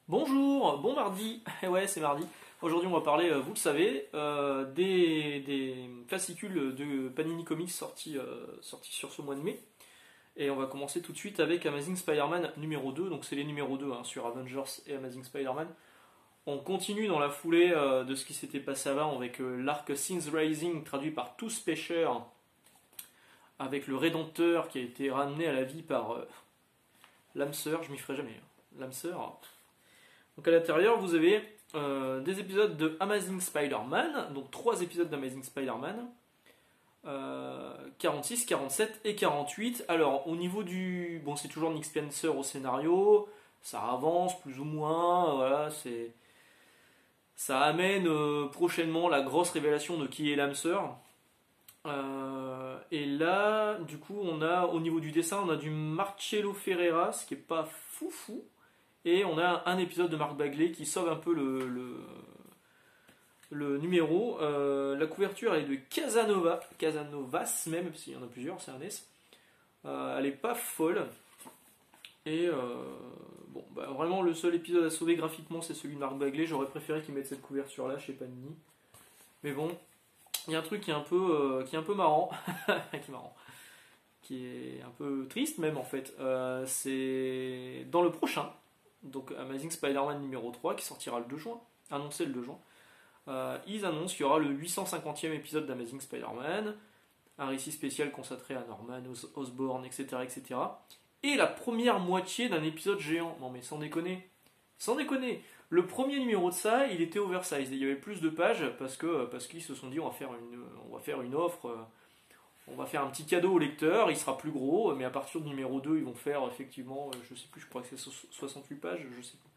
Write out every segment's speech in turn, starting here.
Bonjour, bon mardi, eh ouais c'est mardi. Aujourd'hui on va parler, vous le savez, des fascicules de Panini Comics sortis sur ce mois de mai. Et on va commencer tout de suite avec Amazing Spider-Man numéro 2, donc c'est les numéros 2 sur Avengers et Amazing Spider-Man. On continue dans la foulée de ce qui s'était passé avant avec l'arc Things Rising traduit par Tous Pêcheurs, avec le Rédempteur qui a été ramené à la vie par l'âme sœur, je m'y ferai jamais, l'âme sœur. Donc à l'intérieur, vous avez des épisodes de Amazing Spider-Man, donc 3 épisodes d'Amazing Spider-Man, 46, 47 et 48. Alors au niveau du... Bon, c'est toujours Nick Spencer au scénario, ça avance plus ou moins, voilà, c'est... Ça amène prochainement la grosse révélation de qui est l'âme sœur. Et là, du coup, on a au niveau du dessin, on a du Marcello Ferreira, ce qui est pas fou. Et on a un épisode de Mark Bagley qui sauve un peu le numéro. La couverture elle est de Casanovas même, s'il y en a plusieurs, c'est un S. Elle est pas folle. Et bon, bah, vraiment le seul épisode à sauver graphiquement c'est celui de Mark Bagley. J'aurais préféré qu'ils mettent cette couverture là chez Panini. Mais bon, il y a un truc qui est un peu marrant. Qui est un peu triste même en fait. C'est dans le prochain. Donc Amazing Spider-Man numéro 3 qui sortira le 2 juin, annoncé le 2 juin. Ils annoncent qu'il y aura le 850e épisode d'Amazing Spider-Man, un récit spécial consacré à Norman Osborn, etc., etc. Et la première moitié d'un épisode géant. Non mais sans déconner. Sans déconner. Le premier numéro de ça, il était oversize. Il y avait plus de pages parce qu'ils se sont dit on va faire une offre. On va faire un petit cadeau au lecteur, il sera plus gros, mais à partir du numéro 2, ils vont faire effectivement, je sais plus, je crois que c'est 68 pages, je sais plus.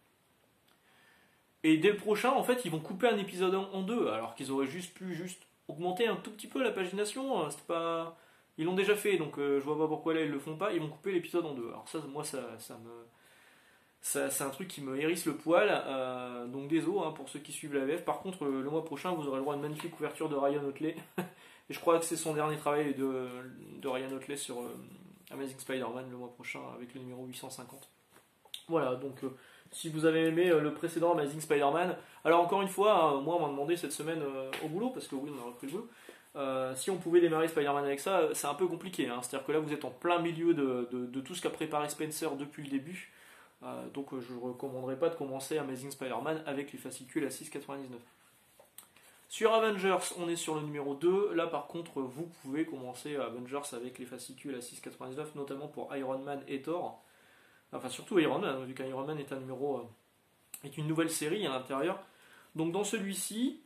Et dès le prochain, en fait, ils vont couper un épisode en deux, alors qu'ils auraient pu augmenter un tout petit peu la pagination. C'est pas... Ils l'ont déjà fait, donc je vois pas pourquoi là ils le font pas. Ils vont couper l'épisode en deux. Alors ça, moi, c'est un truc qui me hérisse le poil. Donc désolé pour ceux qui suivent la VF. Par contre, le mois prochain, vous aurez le droit à une magnifique couverture de Ryan Otley. Et je crois que c'est son dernier travail de Ryan Otley sur Amazing Spider-Man le mois prochain avec le numéro 850. Voilà, donc si vous avez aimé le précédent Amazing Spider-Man, alors encore une fois, moi on m'a demandé cette semaine au boulot, parce que oui on a repris le boulot, si on pouvait démarrer Spider-Man avec ça, c'est un peu compliqué. C'est-à-dire que là vous êtes en plein milieu de tout ce qu'a préparé Spencer depuis le début. Donc je ne recommanderais pas de commencer Amazing Spider-Man avec les fascicules à 6,99. Sur Avengers, on est sur le numéro 2. Là, par contre, vous pouvez commencer Avengers avec les fascicules à 6,99, notamment pour Iron Man et Thor. Enfin, surtout Iron Man, vu qu'Iron Man est est une nouvelle série à l'intérieur. Donc, dans celui-ci,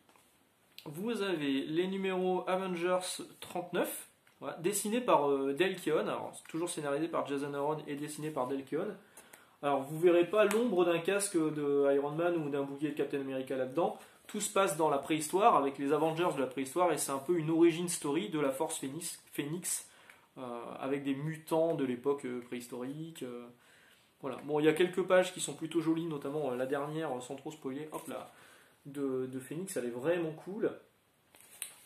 vous avez les numéros Avengers 39, voilà, dessinés par Dale Keown. Alors, c'est toujours scénarisé par Jason Aaron et dessiné par Dale Keown. Alors, vous verrez pas l'ombre d'un casque de Iron Man ou d'un bouclier de Captain America là-dedans. Tout se passe dans la préhistoire, avec les Avengers de la préhistoire, et c'est un peu une origin story de la Force Phoenix avec des mutants de l'époque préhistorique. Voilà. Bon, il y a quelques pages qui sont plutôt jolies, notamment la dernière, sans trop spoiler, hop là, de Phoenix, elle est vraiment cool.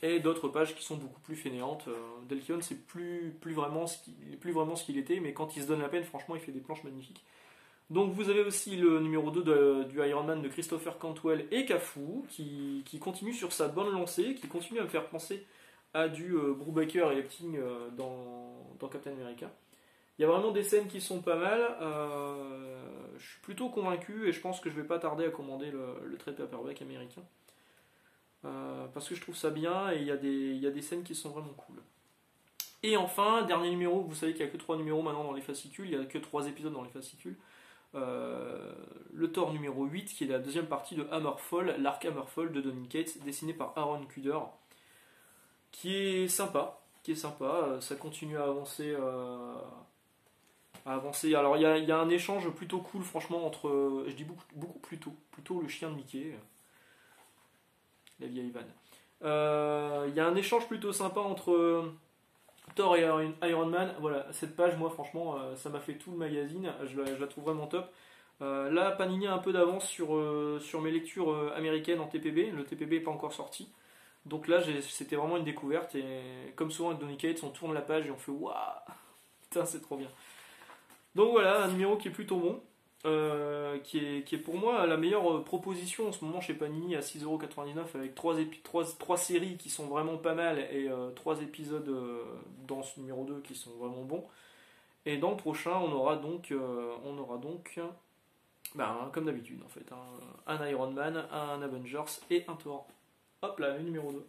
Et d'autres pages qui sont beaucoup plus fainéantes. Delkion, c'est plus vraiment ce qu'il était, mais quand il se donne la peine, franchement, il fait des planches magnifiques. Donc vous avez aussi le numéro 2 du Iron Man de Christopher Cantwell et Cafu qui continue sur sa bonne lancée, qui continue à me faire penser à du Brubaker et Epting dans Captain America. Il y a vraiment des scènes qui sont pas mal. Je suis plutôt convaincu et je pense que je vais pas tarder à commander le trade paperback américain. Parce que je trouve ça bien et il y a des scènes qui sont vraiment cool. Et enfin, dernier numéro, vous savez qu'il n'y a que 3 numéros maintenant dans les fascicules, il n'y a que 3 épisodes dans les fascicules. Le Thor numéro 8 qui est la deuxième partie de Hammerfall, l'arc Hammerfall de Donny Cates dessiné par Aaron Kuder qui est sympa, ça continue à avancer alors il y a un échange plutôt cool franchement entre, je dis beaucoup plutôt le chien de Mickey, la vieille vanne. Il y a un échange plutôt sympa entre Thor et Iron Man. Voilà, cette page, moi, franchement, ça m'a fait tout le magazine. Je la trouve vraiment top. Là, Panini a un peu d'avance sur mes lectures américaines en TPB. Le TPB n'est pas encore sorti. Donc là, c'était vraiment une découverte. Et comme souvent avec Donny Cates, on tourne la page et on fait waouh, putain, c'est trop bien. Donc voilà, un numéro qui est plutôt bon. qui est pour moi la meilleure proposition en ce moment chez Panini à 6,99€ avec trois séries qui sont vraiment pas mal et 3 épisodes dans ce numéro 2 qui sont vraiment bons. Et dans le prochain, on aura donc comme d'habitude en fait, un Iron Man, un Avengers et un Thor. Hop là, le numéro 2.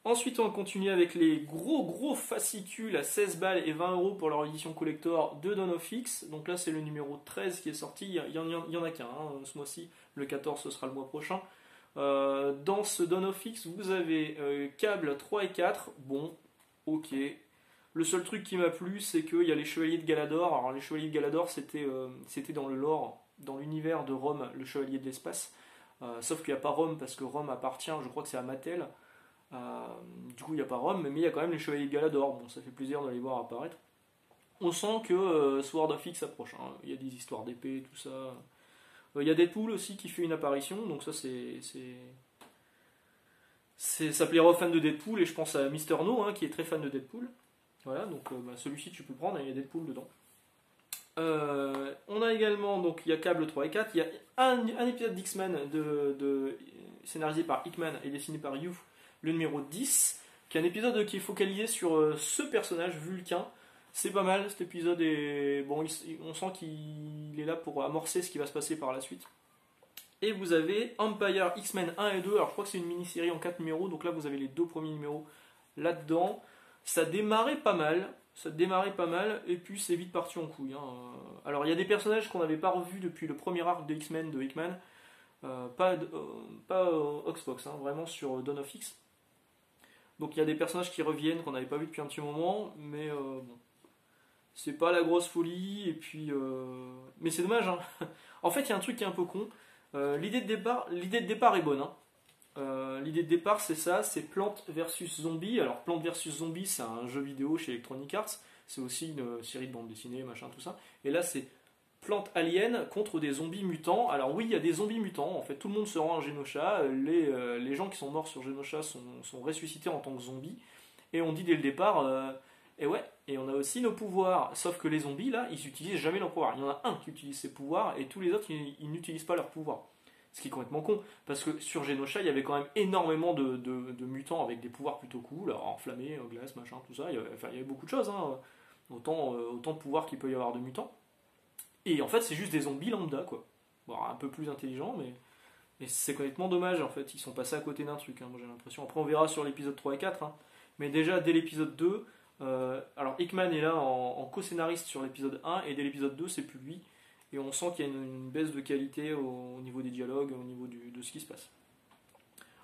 Ensuite, on continue avec les gros fascicules à 16 balles et 20€ pour leur édition collector de Dawn of X. Donc là, c'est le numéro 13 qui est sorti. Il y en a qu'un ce mois-ci. Le 14, ce sera le mois prochain. Dans ce Dawn of X, vous avez Cable 3 et 4. Bon, ok. Le seul truc qui m'a plu, c'est qu'il y a les Chevaliers de Galador. Alors, les Chevaliers de Galador, c'était dans le lore, dans l'univers de Rome, le Chevalier de l'Espace. Sauf qu'il n'y a pas Rome, parce que Rome appartient, je crois que c'est à Mattel. Du coup, il n'y a pas Rome, mais il y a quand même les Chevaliers de Galador. Bon, ça fait plaisir de les voir apparaître. On sent que Sword of X approche. Il y a des histoires d'épée, tout ça. Il y a Deadpool aussi qui fait une apparition, donc ça ça plaira aux fans de Deadpool, et je pense à Mister No qui est très fan de Deadpool. Voilà, donc celui-ci tu peux le prendre, il y a Deadpool dedans. On a également, donc il y a Cable 3 et 4, il y a un épisode d'X-Men scénarisé par Hickman et dessiné par Youth, le numéro 10, qui est un épisode qui est focalisé sur ce personnage, Vulcain. C'est pas mal cet épisode, et bon, on sent qu'il est là pour amorcer ce qui va se passer par la suite. Et vous avez Empire X-Men 1 et 2, alors je crois que c'est une mini-série en 4 numéros, donc là vous avez les 2 premiers numéros là-dedans. Ça démarrait pas mal, et puis c'est vite parti en couille. Alors il y a des personnages qu'on n'avait pas revus depuis le premier arc de X-Men de Hickman, pas Oxbox, vraiment sur Dawn of X. Donc il y a des personnages qui reviennent qu'on n'avait pas vu depuis un petit moment, mais bon, c'est pas la grosse folie, et puis mais c'est dommage. En fait, il y a un truc qui est un peu con. L'idée de départ est bonne. L'idée de départ, c'est ça, c'est Plante versus Zombie. Alors Plante versus Zombie, c'est un jeu vidéo chez Electronic Arts, c'est aussi une série de bande dessinée, machin, tout ça. Et là, c'est Plante alien contre des zombies mutants. Alors oui, il y a des zombies mutants. En fait, tout le monde se rend à Genosha. Les gens qui sont morts sur Genosha sont ressuscités en tant que zombies. Et on dit dès le départ, et on a aussi nos pouvoirs. Sauf que les zombies, là, ils n'utilisent jamais leurs pouvoirs. Il y en a un qui utilise ses pouvoirs, et tous les autres, ils n'utilisent pas leurs pouvoirs. Ce qui est complètement con, parce que sur Genosha, il y avait quand même énormément de mutants avec des pouvoirs plutôt cool, alors enflammés, glace, machin, tout ça. Il y avait beaucoup de choses, autant de pouvoirs qu'il peut y avoir de mutants. Et en fait, c'est juste des zombies lambda, quoi. Bon, un peu plus intelligents, mais c'est complètement dommage, en fait. Ils sont passés à côté d'un truc, moi j'ai l'impression. Après, on verra sur l'épisode 3 et 4, mais déjà, dès l'épisode 2, alors Hickman est là en co-scénariste sur l'épisode 1, et dès l'épisode 2, c'est plus lui. Et on sent qu'il y a une baisse de qualité au niveau des dialogues, au niveau de ce qui se passe.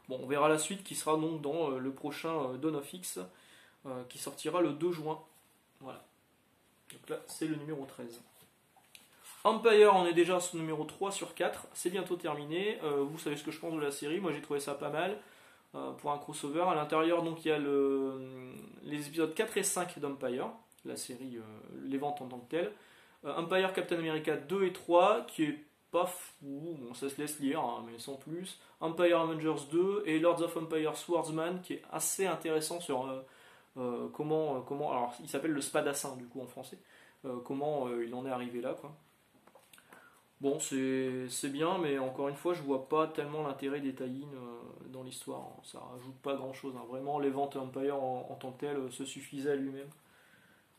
Bon, on verra la suite qui sera donc dans le prochain Dawn of X, qui sortira le 2 juin. Voilà. Donc là, c'est le numéro 13. Empire, on est déjà sur le numéro 3 sur 4. C'est bientôt terminé. Vous savez ce que je pense de la série. Moi, j'ai trouvé ça pas mal pour un crossover. À l'intérieur, donc, il y a les épisodes 4 et 5 d'Empire, la série, les ventes en tant que telles. Empire Captain America 2 et 3, qui est pas fou, bon, ça se laisse lire, mais sans plus. Empire Avengers 2 et Lords of Empire Swordsman, qui est assez intéressant sur comment. Alors, il s'appelle le Spadassin, du coup, en français. Comment il en est arrivé là, quoi. Bon, c'est bien, mais encore une fois, je vois pas tellement l'intérêt des tie-in dans l'histoire. Ça rajoute pas grand-chose. Vraiment, les ventes Empire en tant que telles se suffisaient à lui-même.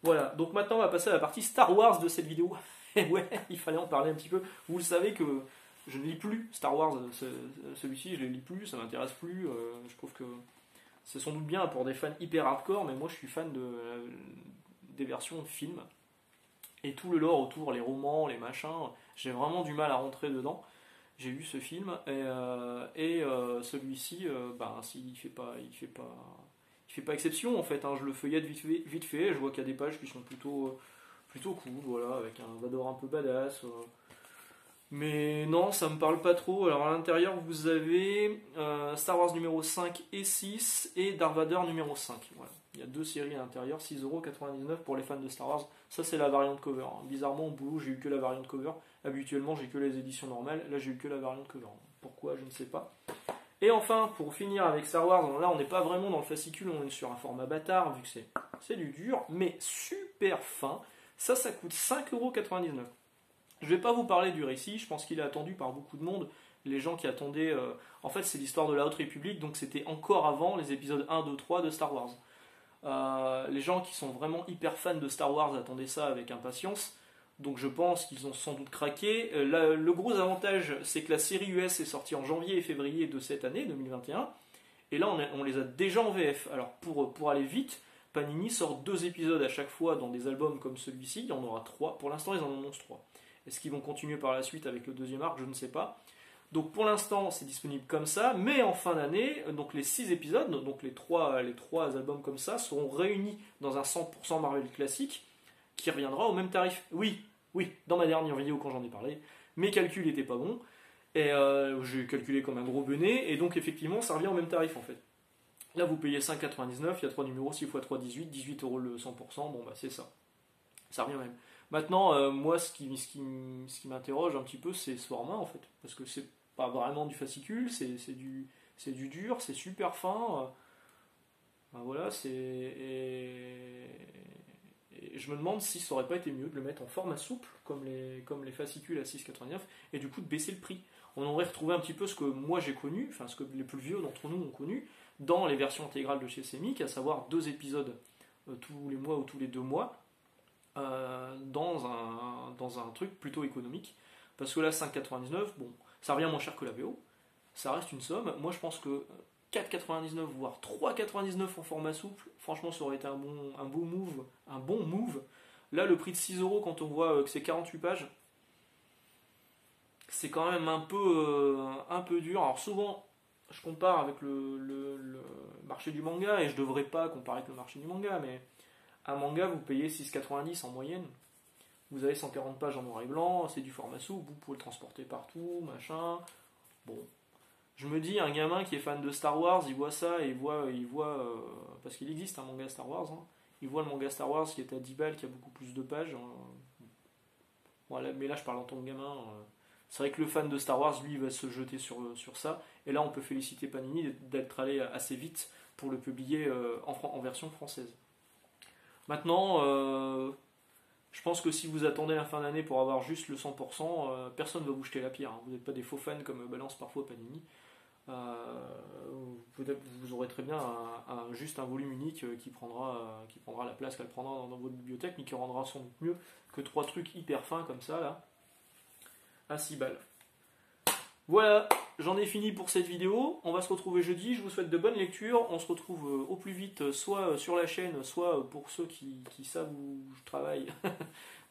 Voilà, donc maintenant on va passer à la partie Star Wars de cette vidéo. Et ouais, il fallait en parler un petit peu. Vous le savez que je ne lis plus Star Wars, celui-ci je ne le lis plus, ça m'intéresse plus. Je trouve que c'est sans doute bien pour des fans hyper hardcore, mais moi je suis fan des versions film. Et tout le lore autour, les romans, les machins, j'ai vraiment du mal à rentrer dedans. J'ai vu ce film, et celui-ci, il fait pas exception en fait, je le feuillette vite fait, je vois qu'il y a des pages qui sont plutôt cool, voilà, avec un Vador un peu badass, mais non, ça me parle pas trop. Alors à l'intérieur vous avez Star Wars numéro 5 et 6 et Darth Vader numéro 5, voilà. Il y a 2 séries à l'intérieur, 6,99€ pour les fans de Star Wars. Ça c'est la variante cover, Bizarrement au boulot j'ai eu que la variante cover, habituellement j'ai que les éditions normales, là j'ai eu que la variante cover, pourquoi je ne sais pas. Et enfin, pour finir avec Star Wars, là on n'est pas vraiment dans le fascicule, on est sur un format bâtard, vu que c'est du dur, mais super fin. Ça coûte 5,99€. Je vais pas vous parler du récit, je pense qu'il est attendu par beaucoup de monde. Les gens qui attendaient... En fait, c'est l'histoire de la Haute République, donc c'était encore avant les épisodes 1, 2, 3 de Star Wars. Les gens qui sont vraiment hyper fans de Star Wars attendaient ça avec impatience. Donc je pense qu'ils ont sans doute craqué. Le gros avantage, c'est que la série US est sortie en janvier et février de cette année, 2021. Et là, on les a déjà en VF. Alors pour aller vite, Panini sort 2 épisodes à chaque fois dans des albums comme celui-ci. Il y en aura 3. Pour l'instant, ils en annoncent 3. Est-ce qu'ils vont continuer par la suite avec le deuxième arc? Je ne sais pas. Donc pour l'instant, c'est disponible comme ça. Mais en fin d'année, donc les 6 épisodes, donc les 3 albums comme ça, seront réunis dans un 100% Marvel classique qui reviendra au même tarif. Oui, dans ma dernière vidéo quand j'en ai parlé, mes calculs n'étaient pas bons. Et j'ai calculé comme un gros benet. Et donc effectivement, ça revient au même tarif en fait. Là, vous payez 5,99, il y a 3 numéros, 6 x 3, 18, 18 euros le 100%, bon bah c'est ça. Ça revient même. Maintenant, moi, ce qui m'interroge un petit peu, c'est ce format en fait. Parce que c'est pas vraiment du fascicule, c'est du dur, c'est super fin. Ben voilà, et je me demande si ça aurait pas été mieux de le mettre en format souple, comme les fascicules à 6,99, et du coup de baisser le prix. On aurait retrouvé un petit peu ce que moi j'ai connu, enfin ce que les plus vieux d'entre nous ont connu, dans les versions intégrales de chez Semic, à savoir 2 épisodes tous les mois ou tous les 2 mois, dans un truc plutôt économique. Parce que là, 5,99, bon, ça revient moins cher que la VO, ça reste une somme. Moi je pense que 4,99 voire 3,99 en format souple, franchement ça aurait été un bon move. Là, le prix de 6 euros quand on voit que c'est 48 pages, c'est quand même un peu dur. Alors souvent, je compare avec le marché du manga, et je devrais pas comparer avec le marché du manga, mais un manga, vous payez 6,90 en moyenne. Vous avez 140 pages en noir et blanc, c'est du format souple, vous pouvez le transporter partout, machin. Bon, je me dis, un gamin qui est fan de Star Wars, il voit ça et il voit parce qu'il existe un manga Star Wars, hein, il voit le manga Star Wars qui est à 10 balles, qui a beaucoup plus de pages. Voilà, mais là, je parle en tant que gamin. C'est vrai que le fan de Star Wars, lui, il va se jeter sur ça. Et là, on peut féliciter Panini d'être allé assez vite pour le publier en version française. Maintenant, je pense que si vous attendez la fin d'année pour avoir juste le 100%, personne ne va vous jeter la pierre. Hein. Vous n'êtes pas des faux fans comme balance parfois Panini. Peut-être vous aurez très bien juste un volume unique qui prendra la place qu'elle prendra dans votre bibliothèque, mais qui rendra sans doute mieux que 3 trucs hyper fins comme ça, là, à 6 balles. Voilà, j'en ai fini pour cette vidéo. On va se retrouver jeudi. Je vous souhaite de bonnes lectures. On se retrouve au plus vite, soit sur la chaîne, soit pour ceux qui savent où je travaille,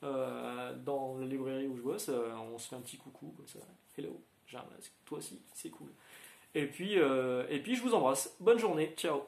dans la librairie où je bosse. On se fait un petit coucou comme ça. Hello, j'ai un masque. Toi aussi, c'est cool. Et puis je vous embrasse. Bonne journée. Ciao.